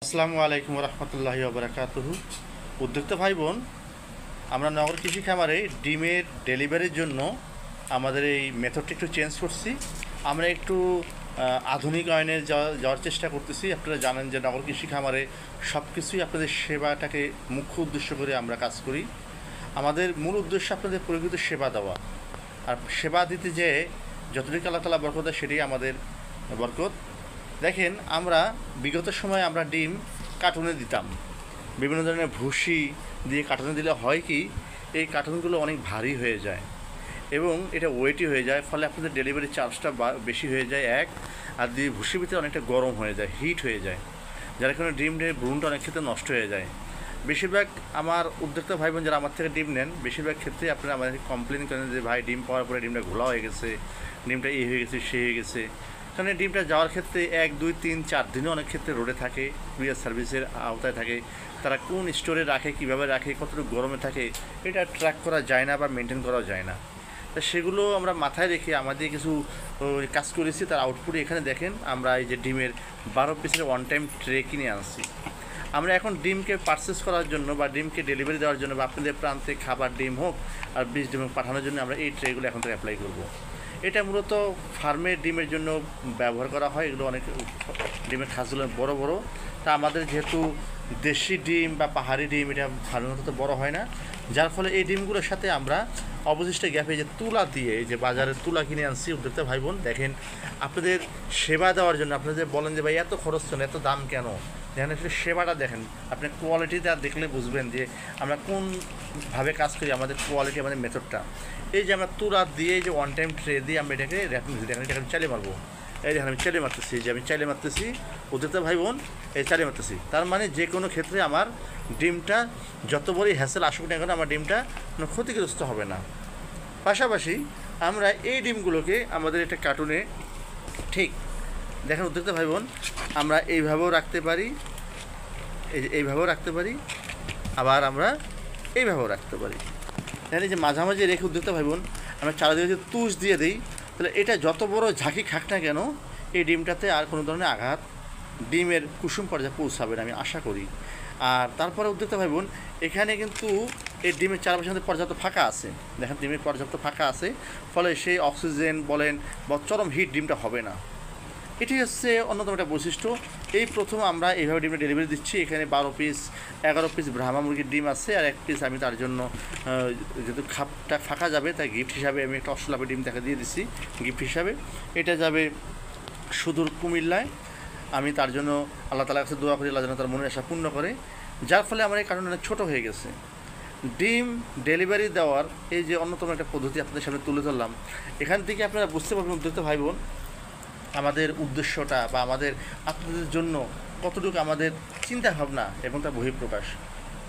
আসসালামু আলাইকুম রহমতুল্লাহি ওবরাকাতুহু। উদ্যোক্তা ভাই বোন, আমরা নগর কৃষি খামারে ডিমের ডেলিভারির জন্য আমাদের এই মেথডটা একটু চেঞ্জ করছি। আমরা একটু আধুনিক আইনে যাওয়ার চেষ্টা করতেছি। আপনারা জানেন যে নগর কৃষি খামারে সব কিছুই আপনাদের সেবাটাকে মুখ্য উদ্দেশ্য করে আমরা কাজ করি। আমাদের মূল উদ্দেশ্য আপনাদের প্রকৃত সেবা দেওয়া, আর সেবা দিতে যেয়ে যতটুকু আল্লাহ তাআলা বরকত দেয় সেটাই আমাদের বরকত। দেখেন, আমরা বিগত সময়ে আমরা ডিম কার্টুনে দিতাম, বিভিন্ন ধরনের ভুসি দিয়ে কার্টুনে দিলে হয় কি, এই কার্টুনগুলো অনেক ভারী হয়ে যায় এবং এটা ওয়েটি হয়ে যায়, ফলে আপনাদের ডেলিভারি চার্জটা বেশি হয়ে যায় এক। আর দিয়ে ভুসির ভিতরে অনেকটা গরম হয়ে যায়, হিট হয়ে যায়, যার কারণে ডিমের ভ্রূণটা অনেক ক্ষেত্রে নষ্ট হয়ে যায়। বেশিরভাগ আমার উদ্যোক্তা ভাই বোন যারা আমার থেকে ডিম নেন, বেশিরভাগ ক্ষেত্রে আপনারা আমাদের কমপ্লেন করেন যে ভাই ডিম পাওয়ার পরে ডিমটা ঘোলা হয়ে গেছে, ডিমটা এই হয়ে গেছে সে হয়ে গেছে। কারণ এই ডিমটা যাওয়ার ক্ষেত্রে 1 2 3 4 দিনও অনেক ক্ষেত্রে রোডে থাকে, কুরিয়ার সার্ভিসের আওতায় থাকে। তারা কোন স্টোরে রাখে, কীভাবে রাখে, কতটুকু গরমে থাকে, এটা ট্র্যাক করা যায় না বা মেনটেন করাও যায় না। তা সেগুলো আমরা মাথায় রেখে আমাদের কিছু কাজ করেছি। তার আউটপুটে এখানে দেখেন, আমরা এই যে ডিমের 12 পিসের ওয়ান টাইম ট্রে কিনে আনছি। আমরা এখন ডিমকে পারচেস করার জন্য বা ডিমকে ডেলিভারি দেওয়ার জন্য বা আপনাদের প্রান্তে খাবার ডিম হোক আর বীজ ডিম পাঠানোর জন্য আমরা এই ট্রেগুলো এখন থেকে অ্যাপ্লাই করব। এটা মূলত ফার্মের ডিমের জন্য ব্যবহার করা হয়। এগুলো অনেক ডিমের খাসগুলো বড় বড়। তা আমাদের যেহেতু দেশি ডিম বা পাহাড়ি ডিম, এটা ফার্মের মতো তো বড় হয় না, যার ফলে এই ডিমগুলোর সাথে আমরা অবশিষ্ট গ্যাপে যে তুলা দিয়ে, এই যে বাজারের তুলা কিনে আনছি। উদ্যোক্তা ভাই বোন দেখেন, আপনাদের সেবা দেওয়ার জন্য আপনাদের বলেন যে ভাই এত খরচ কেন, এত দাম কেন, দেখেন একটু সেবাটা দেখেন, আপনি কোয়ালিটিটা দেখলে বুঝবেন যে আমরা কোনভাবে কাজ করি, আমাদের কোয়ালিটি, আমাদের মেথডটা। এই যে আমরা তুলা দিয়ে, এই যে ওয়ান টাইম ট্রে দিয়ে আমরা এটাকে র্যাপিং দিই, দেখেন এটাকে আমি চালিয়ে মারবো। এই দেখেন আমি চালিয়ে মারতেছি, যে আমি চালিয়ে মারতেছি, উদ্যোক্তা ভাই বোন এই চালিয়ে মারতেছি। তার মানে যে কোনো ক্ষেত্রে আমার ডিমটা যত বড়ই হ্যাসেল আসুক না কেন, আমার ডিমটা কোনো ক্ষতিগ্রস্ত হবে না। পাশাপাশি আমরা এই ডিমগুলোকে আমাদের একটা কার্টুনে, ঠিক দেখেন উদ্যোক্তা ভাই বোন, আমরা এইভাবেও রাখতে পারি, এই যে এইভাবেও রাখতে পারি, আবার আমরা এইভাবেও রাখতে পারি। দেখেন এই যে মাঝামাঝি রেখে উদ্যোক্তা ভাই বোন আমরা চারিদিকে যদি তুষ দিয়ে দিই, তাহলে এটা যত বড় ঝাঁকি খাক না কেন, এই ডিমটাতে আর কোনো ধরনের আঘাত ডিমের কুসুম পর্যায়ে পৌঁছাবে না, আমি আশা করি। আর তারপরে উদ্যোক্তা ভাই বোন, এখানে কিন্তু এই ডিমের চারপাশে আমাদের পর্যাপ্ত ফাঁকা আছে। দেখেন ডিমের পর্যাপ্ত ফাঁকা আছে, ফলে সেই অক্সিজেন বলেন বা চরম হিট ডিমটা হবে না। এটি হচ্ছে অন্যতম একটা বৈশিষ্ট্য। এই প্রথম আমরা এইভাবে ডিমটা ডেলিভারি দিচ্ছি। এখানে 12 পিস 11 পিস ব্রাহ্মা মুরগির ডিম আছে, আর 1 পিস আমি তার জন্য যেহেতু খাপটা ফাঁকা যাবে, তাই গিফট হিসাবে আমি একটা অসলাপে ডিম তাকে দিয়ে দিচ্ছি গিফট হিসাবে। এটা যাবে সুদূর কুমিল্লায়। আমি তার জন্য আল্লাহ তাআলার কাছে দোয়া করি, আল্লাহ যেন তার মনের আশা পূর্ণ করে। যার ফলে আমার এই কারণে অনেক ছোটো হয়ে গেছে। ডিম ডেলিভারি দেওয়ার এই যে অন্যতম একটা পদ্ধতি আপনাদের সামনে তুলে ধরলাম। এখান থেকে আপনারা বুঝতে পারবেন উদ্যোক্তা ভাই বোন, আমাদের উদ্দেশ্যটা বা আমাদের আপনাদের জন্য কতটুকু আমাদের চিন্তাভাবনা এবং তার বহিঃপ্রকাশ।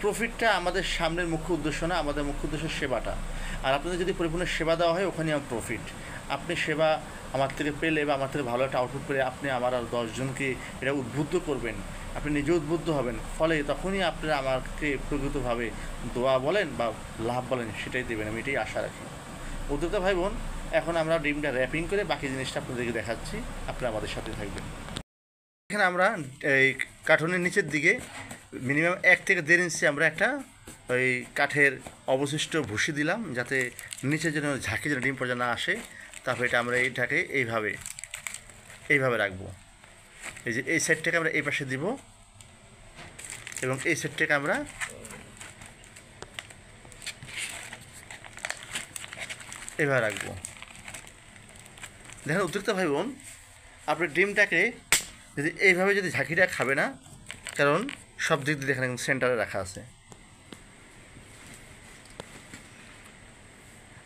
প্রফিটটা আমাদের সামনের মুখ্য উদ্দেশ্য না, আমাদের মুখ্য উদ্দেশ্য সেবাটা। আর আপনাদের যদি পরিপূর্ণ সেবা দেওয়া হয়, ওখানে আমার প্রফিট। আপনি সেবা আমার থেকে পেলে বা আমার থেকে ভালো একটা আউটপুট পেলে আপনি আমার আর 10 জনকে এটা উদ্বুদ্ধ করবেন, আপনি নিজে উদ্বুদ্ধ হবেন। ফলে তখনই আপনারা আমাকে প্রকৃতভাবে দোয়া বলেন বা লাভ বলেন সেটাই দেবেন, আমি এটাই আশা রাখি। উদ্যোক্তা ভাই বোন, এখন আমরা ডিমটা র্যাপিং করে বাকি জিনিসটা আপনাদেরকে দেখাচ্ছি, আপনারা আমাদের সাথে থাকবেন। এখানে আমরা এই কার্টুনের নিচের দিকে মিনিমাম 1 থেকে 1.5 ইঞ্চি আমরা একটা ওই কাঠের অবশিষ্ট ভুসি দিলাম, যাতে নিচে যেন ঝাঁকি যেন ডিম পর্যন্ত না আসে। তারপর এটা আমরা এইটাকে এইভাবে রাখবো। এই যে এই সাইডটাকে আমরা এই পাশে দিব এবং এই সাইডটাকে আমরা এইভাবে রাখবো। দেখেন উদ্যোক্তা ভাই বোন, আপনার ডিমটাকে যদি এইভাবে যদি ঝাঁকিটা খাবে না, কারণ সব দিক দিয়ে দেখেন এখন সেন্টারে রাখা আছে।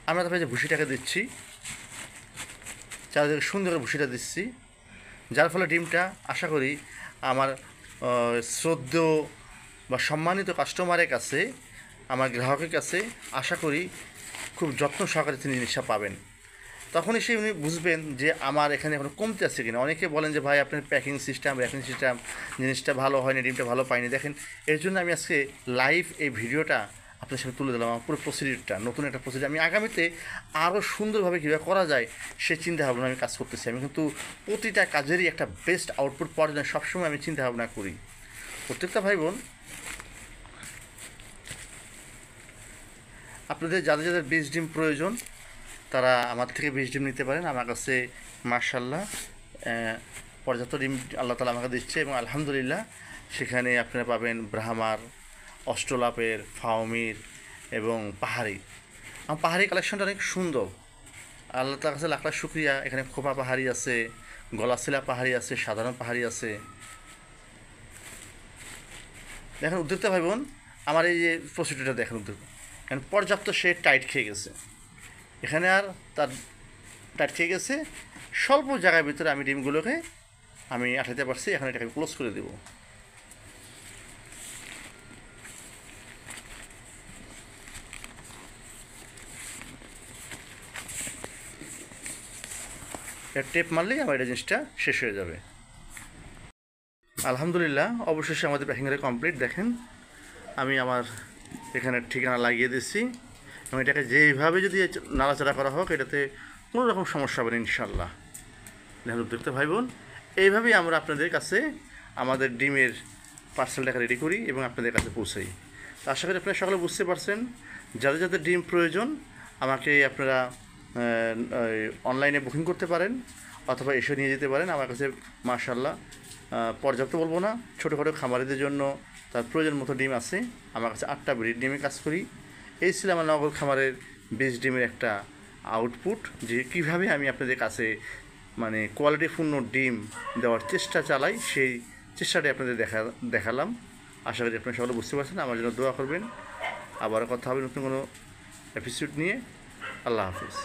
আমরা তারপরে যে ভুসিটাকে দিচ্ছি, চারিদিকে সুন্দর করে ভুসিটা দিচ্ছি, যার ফলে ডিমটা আশা করি আমার শ্রদ্ধেয় বা সম্মানিত কাস্টমারের কাছে, আমার গ্রাহকের কাছে আশা করি খুব যত্ন সহকারে তিনি জিনিসটা পাবেন। তখনই সে উনি বুঝবেন যে আমার এখানে এখনো কমতে আছে কিনা। অনেকে বলেন যে ভাই আপনার প্যাকিং সিস্টেম, র্যাপিং সিস্টেম জিনিসটা ভালো হয়নি, ডিমটা ভালো পাইনি। দেখেন এর জন্য আমি আজকে লাইভ এই ভিডিওটা আপনার সাথে তুলে দিলাম, আমার পুরো প্রসিডিউরটা, নতুন একটা প্রসিডিউর। আমি আগামীতে আরও সুন্দরভাবে কীভাবে করা যায় সে চিন্তাভাবনা আমি কাজ করতেছি। আমি কিন্তু প্রতিটা কাজেরই একটা বেস্ট আউটপুট পাওয়ার জন্য সবসময় আমি চিন্তাভাবনা করি। প্রত্যেকটা ভাই বোন, আপনাদের যাদের যাদের বীজ ডিম প্রয়োজন তারা আমার থেকে বীজ ডিম নিতে পারেন। আমার কাছে মার্শাল্লাহ পর্যাপ্ত ডিম আল্লাহ তালা আমাকে দিচ্ছে, এবং আলহামদুলিল্লাহ সেখানে আপনারা পাবেন ব্রাহ্মার, অস্ট্রোলাপের, ফাউমির এবং পাহাড়ি। আমার পাহাড়ি কালেকশনটা অনেক সুন্দর, আল্লাহ তালার কাছে লাখ লাখ শুক্রিয়া। এখানে খোপা পাহাড়ি আছে, গলাশিলা পাহাড়ি আছে, সাধারণ পাহাড়ি আছে। দেখেন উদ্যোক্তা ভাই বোন, আমার এই যে প্রসিডিউরটা দেখেন উদ্যোক্তা, কারণ পর্যাপ্ত সে টাইট খেয়ে গেছে, এখানে আর তার টাইট খেয়ে গেছে। স্বল্প জায়গার ভিতরে আমি ডিমগুলোকে আমি আঠাতে পারছি। এখন এটাকে ক্লোজ করে দেবো। এটা টেপ মারলেই আমার এটা জিনিসটা শেষ হয়ে যাবে। আলহামদুলিল্লাহ অবশেষে আমাদের প্যাকিংটা কমপ্লিট। দেখেন আমি আমার এখানে ঠিকানা লাগিয়ে দিচ্ছি, এবং এটাকে যেইভাবে যদি নাড়াচাড়া করা হোক এটাতে কোনো রকম সমস্যা হবে না ইনশাল্লাহ। দেখুন দেখতে ভাই বোন, এইভাবেই আমরা আপনাদের কাছে আমাদের ডিমের পার্সেলটাকে রেডি করি এবং আপনাদের কাছে পৌঁছাই। তো আশা করি আপনারা সকলে বুঝতে পারছেন। যাদের যাদের ডিম প্রয়োজন আমাকে আপনারা অনলাইনে বুকিং করতে পারেন অথবা এসে নিয়ে যেতে পারেন। আমার কাছে মাশাআল্লাহ পর্যাপ্ত বলবো না, ছোটোখাটো খামারিদের জন্য তার প্রয়োজন মতো ডিম আছে। আমার কাছে 8টা ব্রিড ডিমে কাজ করি। এই ছিল আমার নগর খামারের বীজ ডিমের একটা আউটপুট, যে কীভাবে আমি আপনাদের কাছে মানে কোয়ালিটিপূর্ণ ডিম দেওয়ার চেষ্টা চালাই, সেই চেষ্টাটাই আপনাদের দেখালাম। আশা করি আপনারা সকলে বুঝতে পারছেন। আমার জন্য দোয়া করবেন। আবারও কথা হবে নতুন কোনো এপিসোড নিয়ে। আল্লাহ হাফিজ।